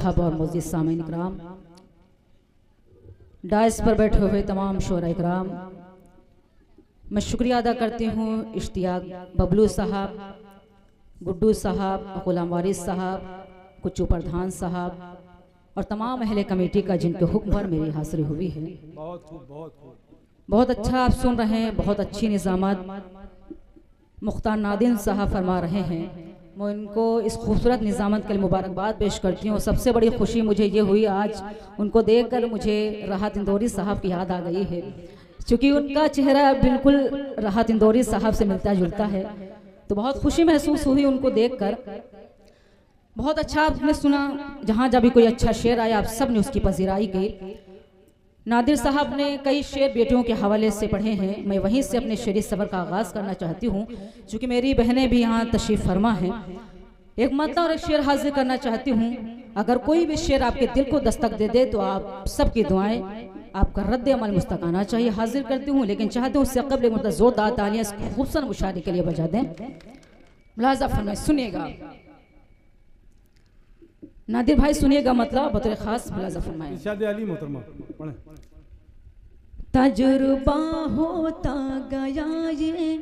साहब और मौजूद सामीन इकराम, डाइस पर बैठे हुए तमाम शोरा इकराम, मैं शुक्रिया अदा करती हूँ इश्तियाक बबलू साहब, गुड्डू साहब, गुलाम वारिस साहब, कुच्चू प्रधान साहब और तमाम अहले कमेटी का जिनके हुक्म पर मेरी हाजिरी हुई है। बहुत अच्छा आप सुन रहे हैं, बहुत अच्छी निज़ामत मुख्तार नादिन साहब फरमा रहे हैं। मैं उनको इस खूबसूरत निज़ामत के लिए मुबारकबाद पेश करती हूँ। सबसे बड़ी खुशी मुझे ये हुई आज उनको देखकर मुझे राहत इंदौरी साहब की याद आ गई है, क्योंकि उनका चेहरा बिल्कुल राहत इंदौरी साहब से मिलता जुलता है। तो बहुत खुशी महसूस हुई उनको देखकर। बहुत अच्छा आपने सुना, जहाँ जब भी कोई अच्छा शेर आया आप सब ने उसकी पजीराई की। नादिर साहब ने कई शेर बेटियों के हवाले से पढ़े हैं, मैं वहीं से अपने शेरी सफ़र का आगाज़ करना चाहती हूँ, क्योंकि मेरी बहनें भी यहाँ तशरीफ़ फरमा हैं। एक मतलब और एक शेर हाजिर करना चाहती हूँ। अगर कोई भी शेर आपके दिल को दस्तक दे दे तो आप सबकी दुआएं, आपका रद्द अमल मुस्तक आना चाहिए। हाजिर करती हूँ, लेकिन चाहती हूँ उससे कबल मतलब ज़ोरदार तालियां इस खूबसूरत मुशारे के लिए बजा दें। मुलाज़ा फरमाएं, सुनिएगा नादिर भाई, सुनिएगा मतलब बतौर खास मुलाज़ा फरमाएं। तजुर्बा होता गया ये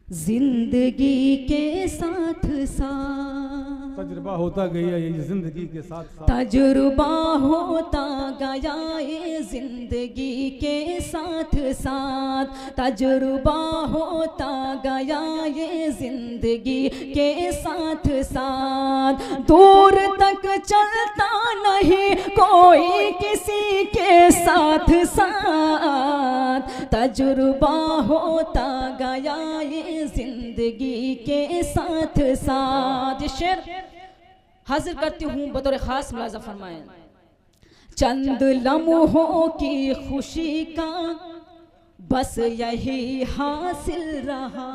जिंदगी के साथ साथ, तजुर्बा होता गया ये जिंदगी के साथ साथ, तजुर्बा होता गया ये जिंदगी के साथ साथ, तजुर्बा होता गया ये जिंदगी के साथ साथ। दूर तक चलता नहीं कोई किसी के साथ साथ, तजुर्बा होता गया ये जिंदगी के साथ साथ। शेर हाजिर करती हूँ बतौर खास, मुलाज़ा फरमाएं। चंद लम्हों की खुशी का बस यही हासिल रहा,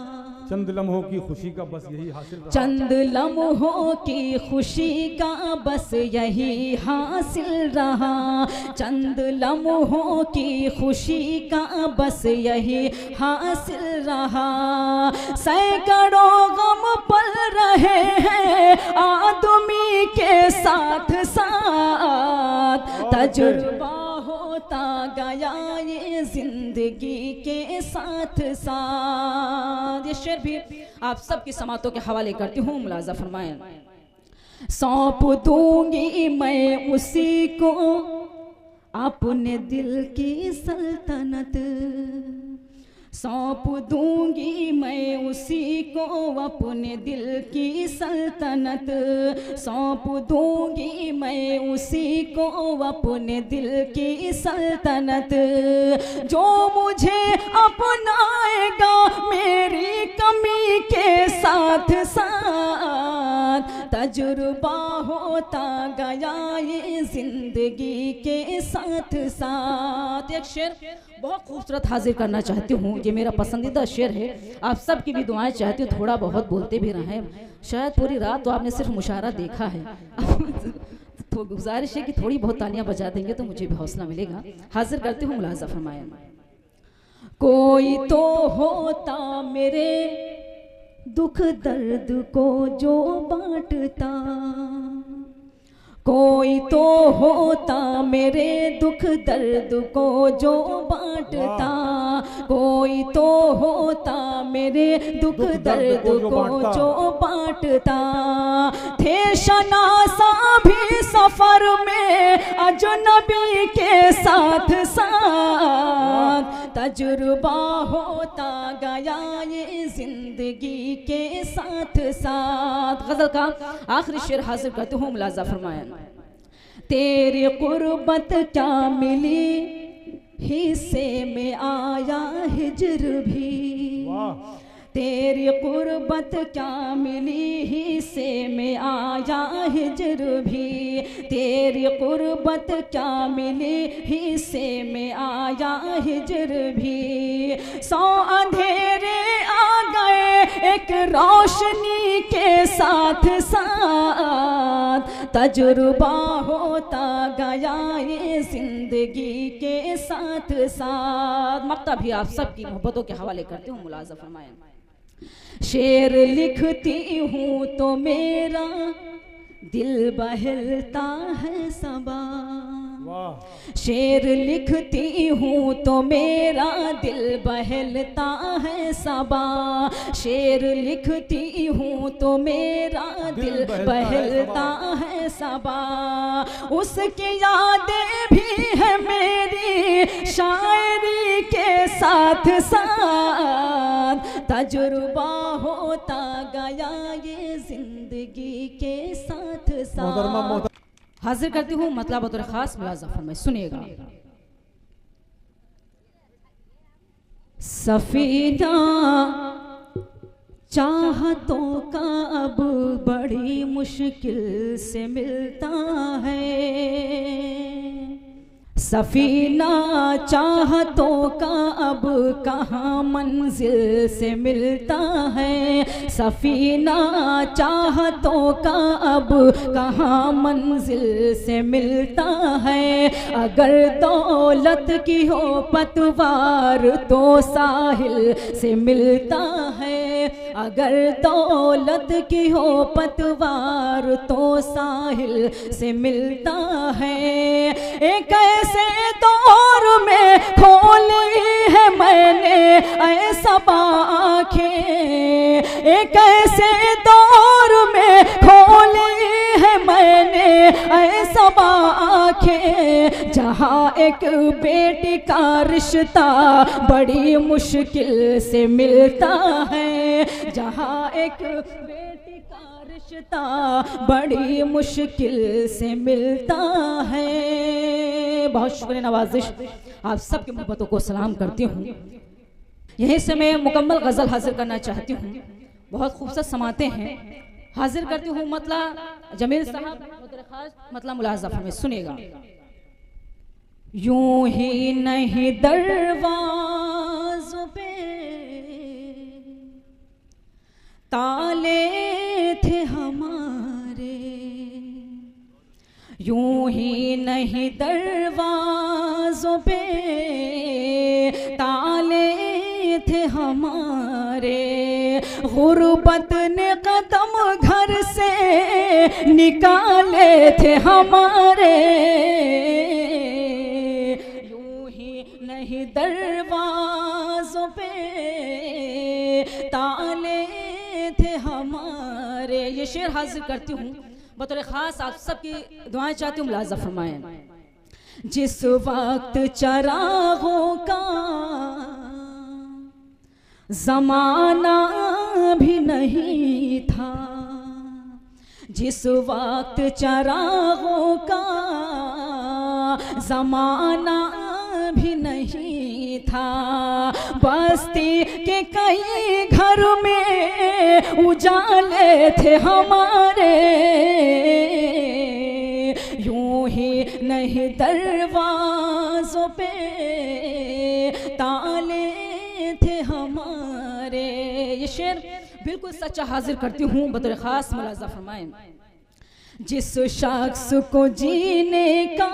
चंद लम्हों की खुशी का बस यही हासिल रहा, चंद लम्हों की खुशी का बस यही हासिल रहा, चंद लम्हों की खुशी का बस यही हासिल रहा। सैकड़ों गम पल रहे हैं आदमी के साथ साथ, तजुर्बा होता गया ये जिंदगी के साथ साथ। ये शेर भी आप सबकी समातों के हवाले करती हूँ, मुलाज़ा फरमाएं। सौंप दूंगी मैं उसी को अपने दिल की सल्तनत, सौंप दूंगी मैं उसी को अपने दिल की सल्तनत, सौंप दूंगी मैं उसी को अपने दिल की सल्तनत। जो मुझे अपनाएगा मेरी कमी के साथ साथ, तजुर्बा होता गया ये जिंदगी के साथ साथ। एक शेर बहुत खूबसूरत हाजिर करना चाहती हूँ, ये मेरा पसंदीदा शेर है। आप सब की भी दुआएं चाहती हूँ, थोड़ा बहुत बोलते भी रहें। शायद पूरी रात तो आपने सिर्फ मुशारा देखा है तो गुजारिश है कि थोड़ी बहुत तालियां बजा देंगे तो मुझे भी हौसला मिलेगा। हाजिर करती हूँ, मुलाज़ा फरमाएं। कोई तो होता मेरे दुख दर्द को जो बांटता, कोई तो होता मेरे दुख दर्द को जो बांटता, कोई तो होता मेरे दुख दर्द को जो बांटता। थे शनासा भी सफर में अजनबी के साथ साथ, तजुर्बा होता गया ये जिंदगी के साथ साथ। गजल का आखिरी शेर हाजिर करते हूँ, मुलाज़ा फरमाएं। तेरी कुर्बत क्या मिली हिस्से में आया हिज्र भी, तेरी कुर्बत क्या मिली हिस्से में आया हिज्र भी, तेरी कुर्बत क्या मिली हिस्से में आया हिज्र भी। 100 अंधेरे आ गए एक रोशनी के साथ साथ, तजुर्बा होता गया ये जिंदगी के साथ साथ। मक्ता भी आप सबकी मोहब्बतों के हवाले करती हूँ, मुलाज़ा फरमाएं। शेर लिखती हूँ तो मेरा दिल बहलता है सबा। वाह। शेर लिखती हूँ तो मेरा दिल बहलता है सबा। शेर लिखती हूँ तो मेरा दिल बहलता है सबा। उसकी यादें भी है मेरी शायरी के साथ साथ। तजुर्बा होता गया ये जिंदगी के साथ साथ। हाजिर करती हूँ मतलब बतौर खास मुलाज़ा फरमाए, सुनिएगा। सफीना चाहतों का अब बड़ी मुश्किल से मिलता है। सफीना चाहतों का अब कहाँ मंजिल से मिलता है। सफीना चाहतों का अब कहाँ मंजिल से मिलता है। अगर दौलत की हो पतवार तो साहिल से मिलता है। अगर दौलत की हो पतवार तो साहिल से मिलता है। एक ऐसे दौर में खोली है मैंने ऐसा आँखें। एक ऐसे दौर में खोली है मैंने ऐसा आँखें। जहाँ एक बेटी का रिश्ता बड़ी मुश्किल से मिलता है। जहाँ एक बेटी का रिश्ता बड़ी मुश्किल से मिलता है। बहुत शुक्रिया नवाजिश, आप सबकी मोहब्बतों को सलाम करती हूँ। यहीं से मैं मुकम्मल गज़ल हाजिर करना चाहती हूँ। बहुत खूबसूरत समाते हैं, हाजिर करती हूँ। मतलब जमील साहब मतलब मुलाज़ा फरमाइए, सुनिएगा। यूं ही नहीं दरवाज़ों पे ताले थे हमारे। यूं ही नहीं दरवाज़ों पे ताले थे हमारे। गुर्बत ने कदम घर से निकाले थे हमारे। यूं ही नहीं दरवाज़ों पे ताले थे हमारे। ये शेर हाजिर करती हूँ बतौर खास, आप सबकी दुआएं चाहती हूँ, मुलाज़ा फरमाएं। जिस वक्त चरागों का ज़माना भी नहीं था। जिस वक्त चरागों का ज़माना भी नहीं था। बस्ती के कई घर में उजाले थे हमारे। यूं ही नहीं दरवाज़ों पे ताले थे हमारे। ये शेर बिल्कुल सच्चा हाजिर करती हूँ बतौर खास, मुलाज़ा फरमाएं। जिस शख्स को जीने का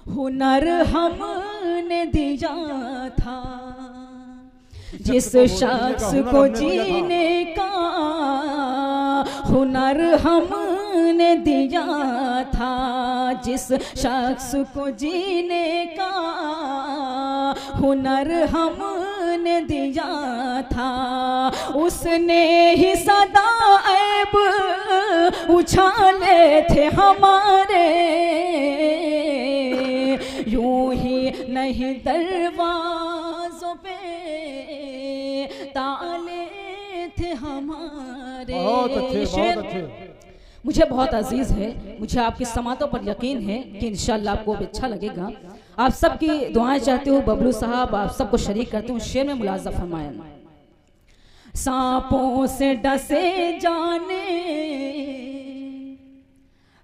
हुनर हमने दिया था। जिस शख्स को जीने का हुनर हमने दिया था। जिस शख्स को जीने का हुनर हमने दिया था। उसने ही सदा ऐब उछाले थे हमारे। यूं ही नहीं दरवाज़ों पे ताले थे हमारे। बहुत अच्छे, बहुत अच्छे। मुझे बहुत अजीज है, मुझे आपकी समातों पर यकीन है कि इंशाल्लाह आपको भी अच्छा लगेगा। आप सबकी दुआएं चाहती हूँ, बबलू साहब आप सबको शरीक करती हूँ। शेर में मुलाज़ा फरमाएं। सांपों से डसे जाने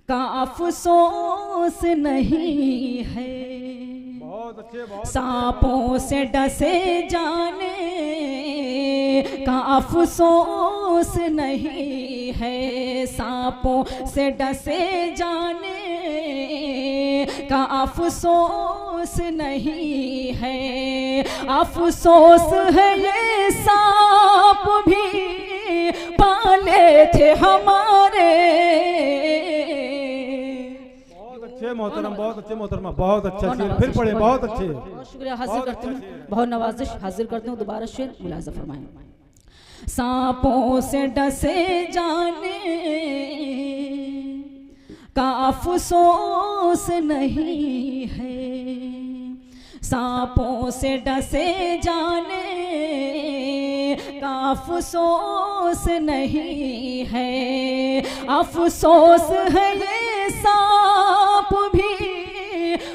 का अफसोस नहीं है। बहुत अच्छे, बहुत सांपों से डसे जाने का अफसोस नहीं है। सांपों से डसे जाने का अफसोस नहीं है। अफसोस है ये सांप भी पाले थे हमारे। मोहतरम, बहुत अच्छे मोहतरमा, बहुत अच्छा शेर, फिर पढ़े, बहुत अच्छे। बहुत शुक्रिया, हाजिर करती हूँ, बहुत नवाजिश हाजिर करती हूँ। दोबारा शेर मुलाजा फरमाएं। सांपों से डसे जाने का अफसोस नहीं है, सांपों से डसे जाने का अफसोस नहीं है, अफसोस है ये सांप भी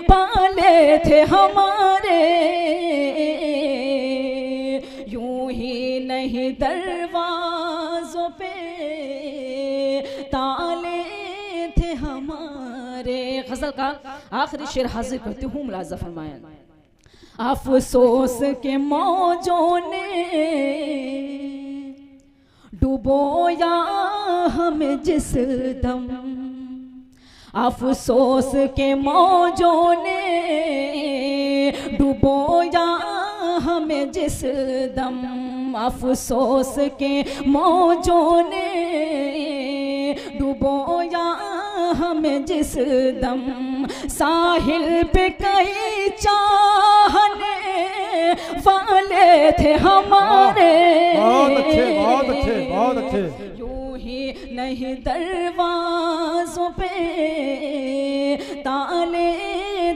पाले थे हमारे, यूं ही नहीं दरवाजों पे ताले थे हमारे। गजल का आखिरी शेर हाजिर करती हूँ, मुलाजा फरमाया। अफसोस के मौजों ने डुबोया हमें जिस दम, अफसोस के मौजों ने डुबोया हमें जिस दम, अफसोस के मौजों ने डुबोया हमें जिस दम, साहिल पे कई चाहने वाले थे हमारे, बहुत अच्छे, बहुत अच्छे, बहुत अच्छे। यूं ही नहीं दरवाजों पे ताले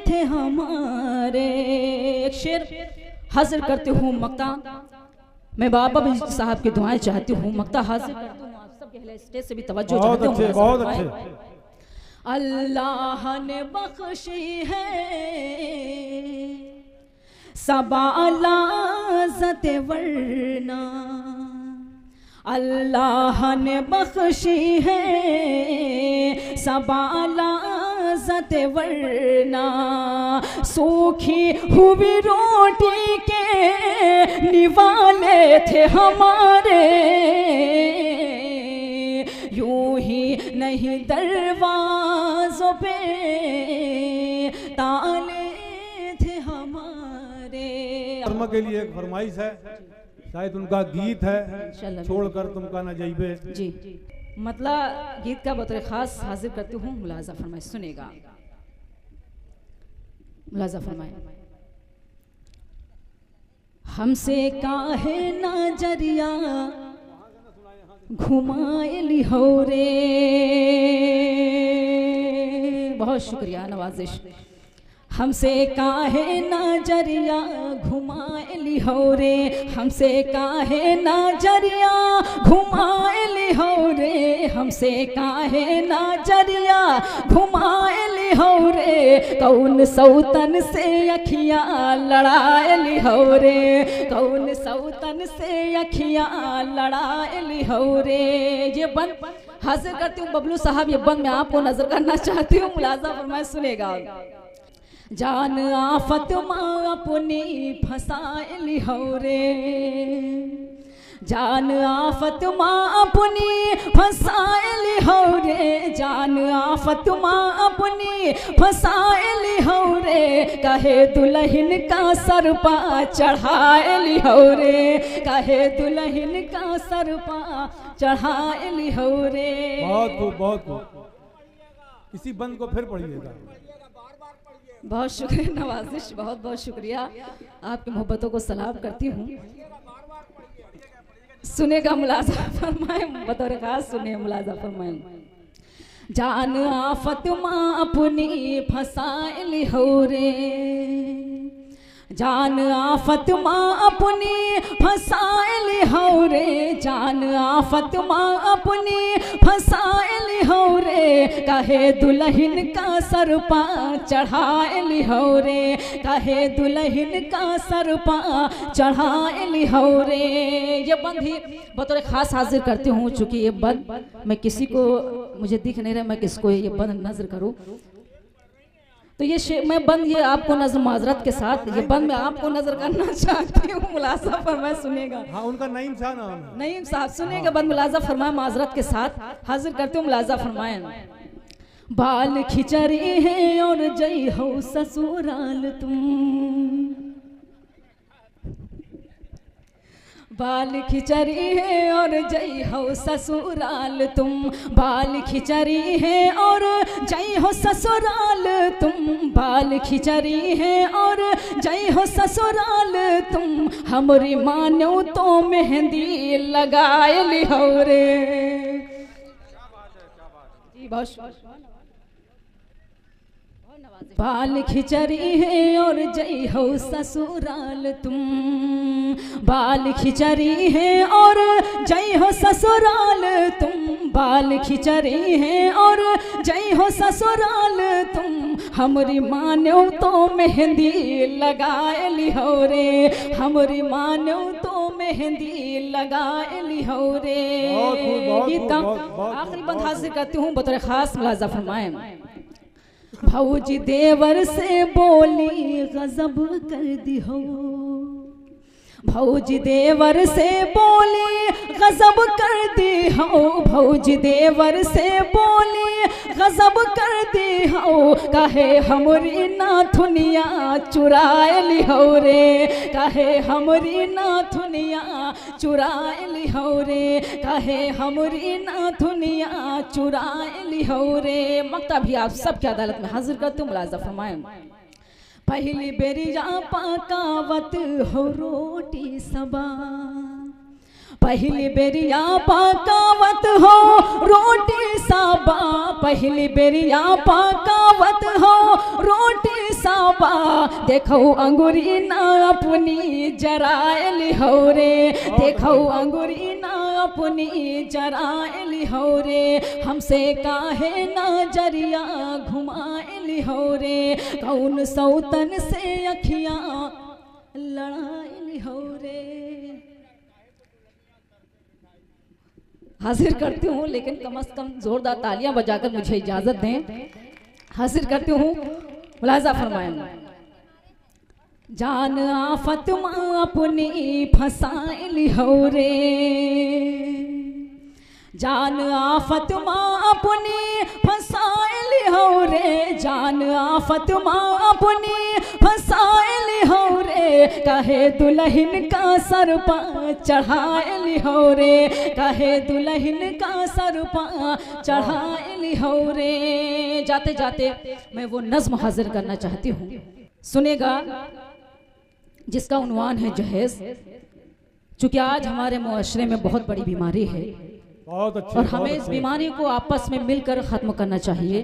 थे हमारे। एक शेर हाजिर करती हूँ मक्ता, मैं बाबा साहब की दुआएं चाहती हूँ, मक्ता हाजिर करती हूँ। आप सबके स्टेज से भी तवज्जो चाहती हूँ। बहुत अच्छे। अल्लाह ने बख्शी है सबालाज़त वरना, अल्लाह ने बख्शी है सबालाज़त वरना, सूखी हुई रोटी के निवाले थे हमारे, यूं ही नहीं दरवाजों पे ताले थे हमारे। शर्मा के लिए एक फरमाइश है, शायद उनका गीत है, छोड़कर तुमका न जाइबे। जी, मतलब गीत का बतौर खास हाजिर करती हूँ, मुलाजा फरमाए, सुनेगा, मुलाजा फरमाए। हमसे काहे नजरिया घुमाए लिहो रे, बहुत शुक्रिया नवाजिश। हमसे काहे नजरिया घुमाए लिहो रे, हमसे काहे नजरिया घुमाए लिहो रे, हमसे काहे नजरिया घुमाए लिहो रे, कौन सौतन से अखियाँ लड़ाए लिहो रे, कौन सौतन से अखियाँ लड़ाए लिहो रे। ये बंद हाजिर करती हूँ बबलू साहब, ये बंद मैं आपको नजर करना चाहती हूँ, मुलाजा फरमाए, सुनेगा। जान आफत माँ अपनी फसाए लिहो रे, जान आफत माँ अपनी फसाए लिहो रे, जान आफत माँ अपनी फसाए लिहो रे, कहे दुल्हन का सर पा चढ़ाए लिहो रे, कहे दुल्हन का सर पा चढ़ाए लिहो रे। बहुत खूब, बहुत खूब। इसी बंद को फिर पढ़िएगा। बहुत शुक्रिया नवाजिश, बहुत बहुत शुक्रिया, आपकी मोहब्बतों को सलाम करती हूँ। सुनेगा, मुलाजा फरमाए, बतौर खास सुने, मुलाजा फरमाए। जान आफत माँ अपनी फसाए लिहो रे, जान आफत माँ अपनी फसाए लिहो रे, जान आफत माँ अपनी फसाए लिहो रे, कहे दुल्हन का सर पा चढ़ाए लिहो रे, कहे दुल्हन का सर पा चढ़ाए लिहो रे। ये बंद ही बतौर खास हाजिर करती हूँ, चूँकि ये बंद मैं किसी को, मुझे दिख नहीं रहा मैं किसको ये बंद नजर करूँ, तो ये मैं बंद ये आपको नजर माजरत के साथ ये बंद मैं आपको नजर करना चाहती हूँ, मुलाजा फरमाए, सुनेगा। हाँ, उनका नईम शाह नाम है। नईम साहब, सुनेगा बंद, मुलाजा फरमाए, माजरत के साथ हाजिर करती हूँ, मुलाजा फरमाए। बाल खिचरी है और जई हो ससुराल तुम, बाल खिचरी है और जय हो ससुराल तुम, बाल खिचरी है और जय हो ससुराल तुम, बाल खिचरी है और जय हो ससुराल तुम, हमरी मानो तो मेहंदी लगाए लिहो रे। बाल खिचरी है और जय हो ससुराल तुम, बाल खिचरी है और जय हो ससुराल तुम, बाल खिचरी है और जय हो ससुराल तुम, हमरी मानो तो मेहंदी लगाए लिहो रे, हमरी मानो तो मेहंदी लगाए लिहो रे। गीत का आखिरी बंद हाजिर करती हूँ, बतौर खास मुलाजा फरमाएं। भौजी देवर से बोली गजब कर दी हो, भौजी देवर से बोली गजब कर दी हो, भौजी देवर से बोली गजब कर दी हो, कहे हमरी नाथुनिया चुराए लिहो रे, कहे हमरी नाथुनिया चुराए लिहो रे, कहे हमरी नाथुनिया चुराए लिहो रे। मक्ता भी आप सबके अदालत में हाजिर करते हूँ, मुलाजा फरमाएं। पहली बेरिया पकावत हो रोटी सबा, पहली बेरिया पकावत हो रोटी सबा, पहली बेरिया पकावत हो रोटी सबा, देखो अंगूरी ना अपनी जराए लिहो रे, देखो अंगूरी ना अपनी जराए लिहो रे, हमसे काहे नजरिया घुमाए लिहो रे, कौन सौतन से अखियां लड़ाए लिहो रे। हाजिर करती हूँ, लेकिन कम से कम जोरदार तालियां बजाकर मुझे इजाजत दें। हाजिर करती हूँ, मुलाजा फरमाएं। जान आफत माँ अपनी फसाए लिहो रे, जान आफत माँ अपनी फसाए लिहो रे, जान आफत माँ अपनी फसाए लिहो रे, कहे दुल्हन का सर पा चढ़ाए लिहो रे, कहे दुल्हन का सर पा चढ़ाए लिहो रे। जाते जाते मैं वो नज्म हाजिर करना चाहती हूँ, सुनेगा, जिसका उन्वान है जहेज। चूंकि आज हमारे मुआशरे में बहुत बड़ी बीमारी है और हमें इस बीमारी को आपस में मिलकर ख़त्म करना चाहिए,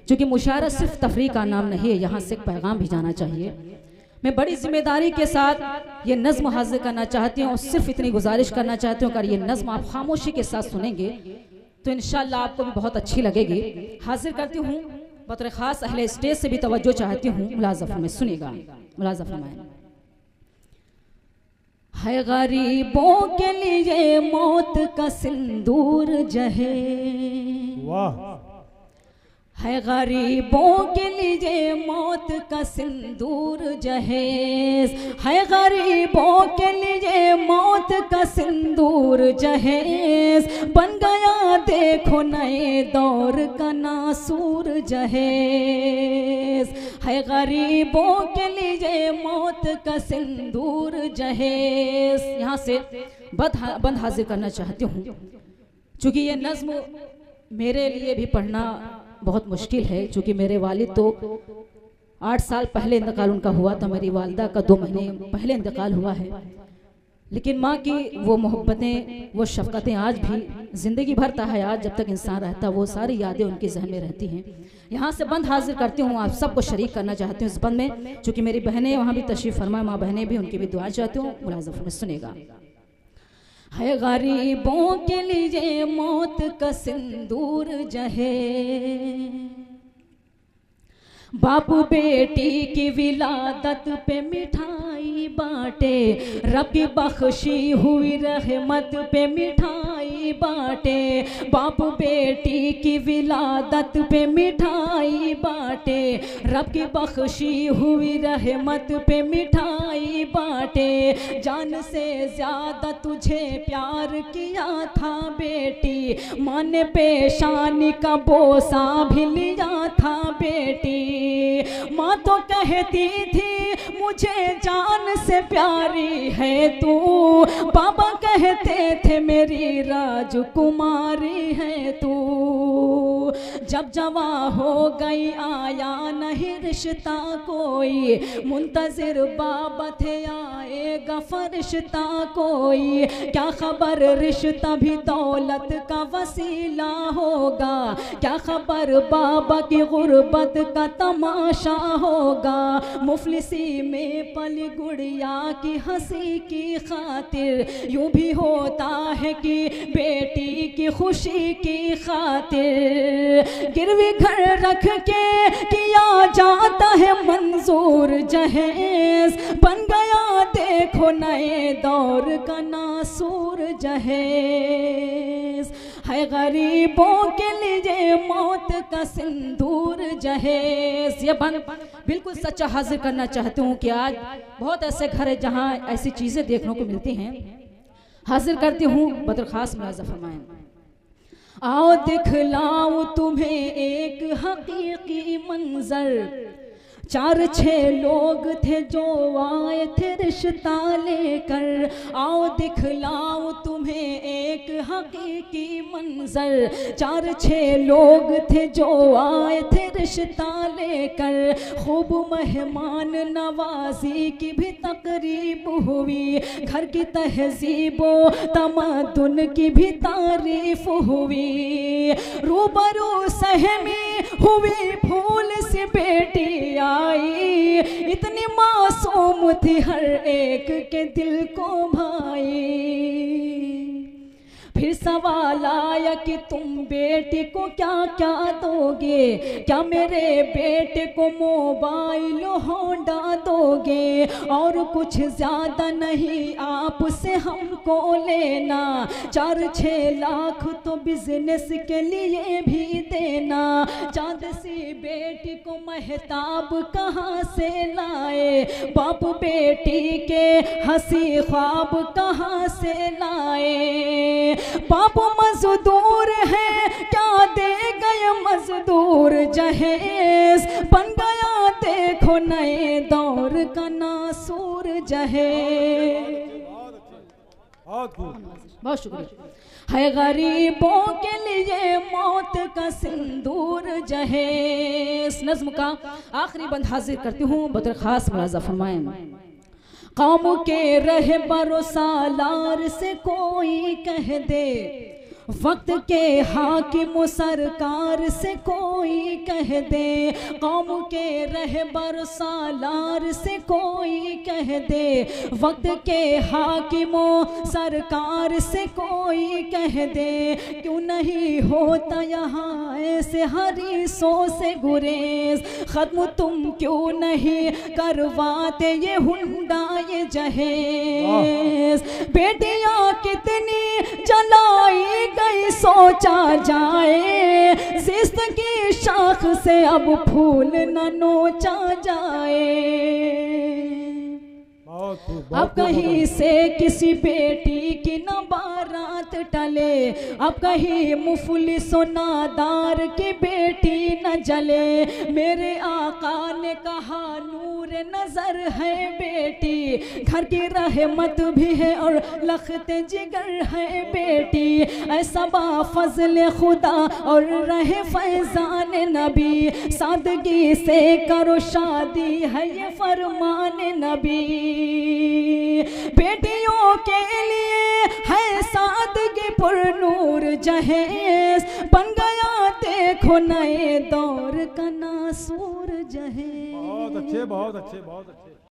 क्योंकि मुशायरा सिर्फ तफरीक का नाम नहीं है, यहाँ से एक पैगाम भी जाना चाहिए। मैं बड़ी जिम्मेदारी के साथ ये नज़्म हाजिर करना चाहती हूँ और सिर्फ इतनी गुजारिश करना चाहती हूँ, अगर ये नज़्म आप खामोशी के साथ सुनेंगे तो इंशाअल्लाह आपको भी बहुत अच्छी लगेगी। हाजिर करती हूँ, बतौर ख़ास अहले स्टेज से भी तवज्जो चाहती हूँ, मुलाज़ा में सुनेगा, मुलाज़ा फरमाएं। है गरीबों के लिए मौत का सिंदूर जहे, वाह, है गरीबों के लिए मौत का सिंदूर जहेज, है गरीबों के लिए मौत का सिंदूर जहेज, बन गया देखो नए दौर का नासूर जहेज, है गरीबों के लिए मौत का सिंदूर जहेज। यहाँ से बंद हाजिर करना चाहती हूँ, चूँकि ये नज़्म मेरे लिए भी पढ़ना बहुत मुश्किल है, क्योंकि मेरे वालिद तो 8 साल पहले इंतकाल उनका हुआ था, मेरी वालिदा का 2 महीने पहले इंतकाल हुआ है, लेकिन माँ की वो मोहब्बतें, वो शफ़क़तें आज भी ज़िंदगी भर हयात जब तक इंसान रहता, वो सारी यादें उनके जहन में रहती हैं। यहाँ से बंद हाजिर करती हूँ, आप सबको शरीक करना चाहती हूँ इस बंद में, चूँकि मेरी बहनें वहाँ भी तशरीफ़ फरमा, माँ बहनें भी, उनकी भी दुआ चाहती हूँ, मुलाज़ा में सुनेगा। है गरीबों के लिए मौत का सिंदूर जहे, बाप बेटी की विलादत पे मिठाई बांटे, रब की बख्शी हुई रहमत पे मिठाई बांटे, बाप बेटी की विलादत पे मिठाई बांटे, रब की बख्शी हुई रहमत पे मिठाई बांटे, जान से ज्यादा तुझे प्यार किया था बेटी, माँ ने पेशानी का बोसा भी लिया था बेटी, माँ तो कहती थी मुझे जा जान से प्यारी है तू, बाबा कहते थे मेरी राजकुमारी है तू। जब जवा हो गई आया नहीं रिश्ता कोई, मुंतजिर बाबा थे आएगा फरिश्ता कोई। क्या खबर रिश्ता भी दौलत का वसीला होगा, क्या खबर बाबा की गुर्बत का तमाशा होगा। मुफलिसी में पली गुड़िया की हंसी की खातिर, यूं भी होता है कि बेटी की खुशी की खातिर। गिरवी घर रख के किया जाता है मंजूर जहेज, बन गया देखो नए दौर का नासूर जहेज। है गरीबों के लिए मौत का सिंदूर जहेज। ये बन बिल्कुल सच्चा हाजिर करना चाहती हूँ कि आज बहुत ऐसे घर है जहाँ ऐसी चीज़ें देखने को मिलती हैं। हाजिर करती हूँ बदर खास मुलाज़ा फरमाएं। आओ दिखलाऊं तुम्हें एक हकीकी मंजर, 4-6 लोग थे जो आए थे रिश्ता लेकर। आओ दिखलाऊं तुम्हें एक हकीकी मंजर, 4-6 लोग थे जो आए थे रिश्ता लेकर। खूब मेहमान नवाजी की भी तकरीब हुई, घर की तहजीबो तमद्दुन की भी तारीफ हुई। रूबरू सहमी हुई फूल सी बेटी आई, इतनी मासूम थी हर एक के दिल को भाई। फिर सवाल आया कि तुम बेटी को क्या क्या दोगे, क्या मेरे बेटे को मोबाइल होंडा दोगे, और कुछ ज्यादा नहीं आपसे हमको लेना, 4-6 लाख तो बिजनेस के लिए भी देना। चांद सी बेटी को महताब कहाँ से लाए, बाप बेटी के हंसी ख्वाब कहाँ से लाए। बाप मजदूर है क्या दे गए मजदूर जहेज, बन गया देखो नए दौर का नासूर जहेज। बहुत शुक्रिया। है गरीबों के लिए मौत का सिंदूर जहेज। नज्म का आखिरी बंद हाजिर करती हूँ बदर खास मुलाज़ा फरमाएं। कौम के रहबर सालार से कोई कह दे, वक्त के हाकिम सरकार से कोई कह दे। कौम के रहबर सालार से कोई कह दे, वक्त के हाकिम सरकार से कोई कह दे। क्यों नहीं होता यहाँ ऐसे हरीसों से गुरेज, खत्म तुम क्यों नहीं करवाते ये हुंडा ये जहेज। बेटियां कितनी जलाई गई सोचा जाए, जिस्त की शाख से अब फूल न नोचा जाए। अब कहीं से किसी बेटी की न बारात टले, अब कहीं मुफलिस नादार की बेटी न जले। मेरे आका ने कहा नूर नजर है बेटी, घर की रहमत भी है और लखत जिगर है बेटी। ऐसा बाफज़ल खुदा और रहे फैजान नबी, सादगी से करो शादी है ये फरमान नबी। बेटियों के लिए है सादगी पुरनूर जहेज, बन गया देखो नए दौर का नासूर जहेज। बहुत अच्छे बहुत अच्छे बहुत अच्छे।